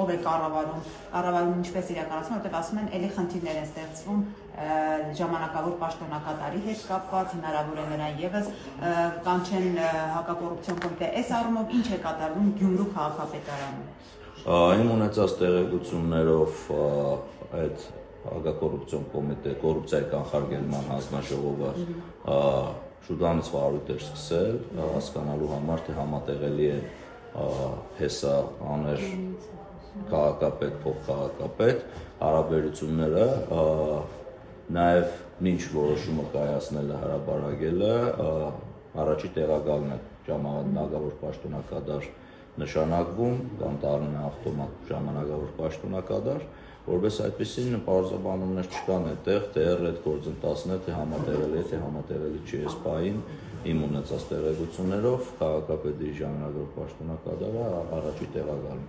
ով է կառավարում ինչպես իրականացնում, որտեղ ասում են, էլի խնդիրներ են ստեղծվում ժամանակավոր պաշտոնակատարի հետ կապված, հնարավոր է նրան եւս կանչեն հակակոռուպցիոն կոմիտե, այս առումով ինչ է կատարվում Գյումրու քաղաքապետարանում։ Իմ ունեցած տեղեկություններով այդ հակակոռուպցիոն կոմիտե, կոռուպցիայի կանխարգելման հանձնաժողովը շուտանից վարույթ էր սկսել, հասկանալու համար, թե համատեղելի է հեսա աներ քաղաքապետ, փոխքաղաքապետ, հարաբերությունները, նաև մինչ որոշումը կայացնելը, հրապարակելը, առաջի տեղակալն է ժամանակավոր պաշտոնակատար նշանակվում կամ դառնում է ավտոմատ ժամանակավոր պաշտոնակատար, որպես այդպիսին պարզաբանումներ չկան այդտեղ, թե այդ գործընթացն է, թե համատեղելի է, թե համատեղելի չի, այս պահին իմ ունեցած տեղեկություններով քաղաքապետի ժամանակավոր պաշտոնակատարը առաջի տեղակալն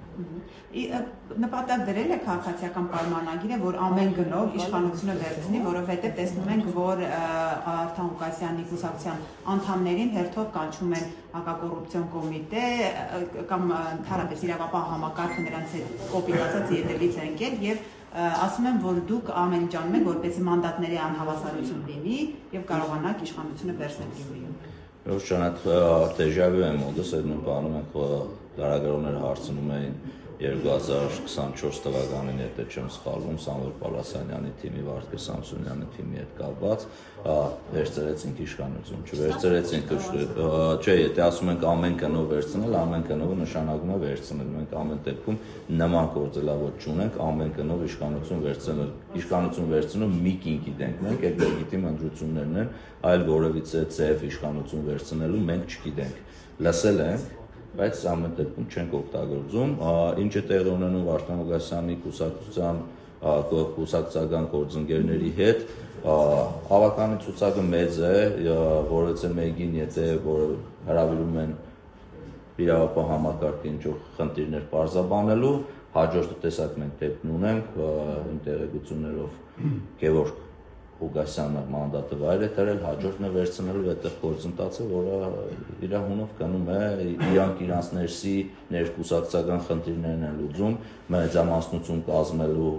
է։ Նպատակ դրել է քաղաքացիական պայմանագիրը, որ ամեն գնով իշխանությունը վերցնի, որովհետև տեսնում ենք, որ Արթան Ղուկասյանի կուսակցության անդամներին հերթով կանչում են հակակոռուպցիոն կոմիտե կամ ընդհանրապես իրավապահ համակարգը նրանց հետ կոպիտ ասած ետևից է ընկել եւ ասում են, որ դուք ամեն ինչ անում եք, որպեսզի մանդատների անհավասարություն լինի եւ կարողանաք իշխանությունը վերցնել Գյումրիում։ Ուրիշ այդ դեժավյու եմ ոդս այդ նույն բանում ենք լրագրողները հարցնում էին 2024 թվականին, եթե չեմ սխալվում, Սամվել Պալասանյանի թիմի, Վարդգես Սամսոնյանի թիմի հետ կապված, վերցրեցինք իշխանություն, չվերցրեցինք, չէ, եթե ասում ենք ամեն կնով վերցնել, ամեն կնովը նշանակում է վերցնել, մենք ամեն դեպքում նման գործելավոճ չունենք, ամեն կնով իշխանություն վերցնել, իշխանություն վերցնելու մի կին գիտենք մենք, այդ լեգիտիմ ընտրություններն են, այլ որևիցե ձև իշխանություն վերցնելու մենք չգիտենք, լսել ենք, բայց ամեն դեպքում չենք օգտագործում, ինչ է տեղի ունենում Վարդան Ղուկասյանի կուսակցության կուսակցական գործընկերների հետ, հավականի ցուցակը մեծ է, որովհետեւ մեկին եթե հրավիրում են իրավապահ համակարգի ինչ-որ խնդիրներ պարզաբանելու, հաջորդը տեսակ մենք դեպքն ունենք, իմ տեղեկություններով Գևորգ Ղուկասյանը մանդատը վայր է դրել, հաջորդն է վերցնելու այդտեղ գործընթացը, որը իր հունով գնում է, իրանք իրանց ներսի ներկուսակցական խնդիրներն են լուծում, մեծամասնություն կազմելու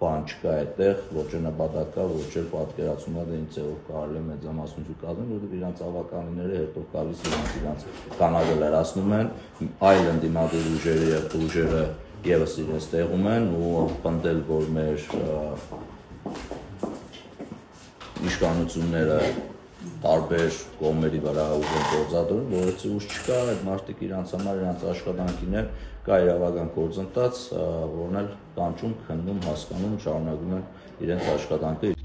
բան չկա այդտեղ, ոչ նպատակ կա, ոչ էլ պատկերացում է, թե ինչ ձևով կարելի է մեծամասնություն կազմել, որովհետև իրանց ավականիները հետո գալիս իրանց կանալը լրացնում են, այլ ընդդիմադիր ուժերը եւս իրենց տեղում են ու պնդել, որ մեր իշխանությունները տարբեր կողմերի վրա ուժ են գործադրում, որովհետեւ ուժ չկա, այդ մարդիկ իրանց համար իրանց աշխատանքին է, կա իրավական գործընթաց, որն էլ կանչում, քննում, հասկանում, շարունակում են իրենց աշխատանքը։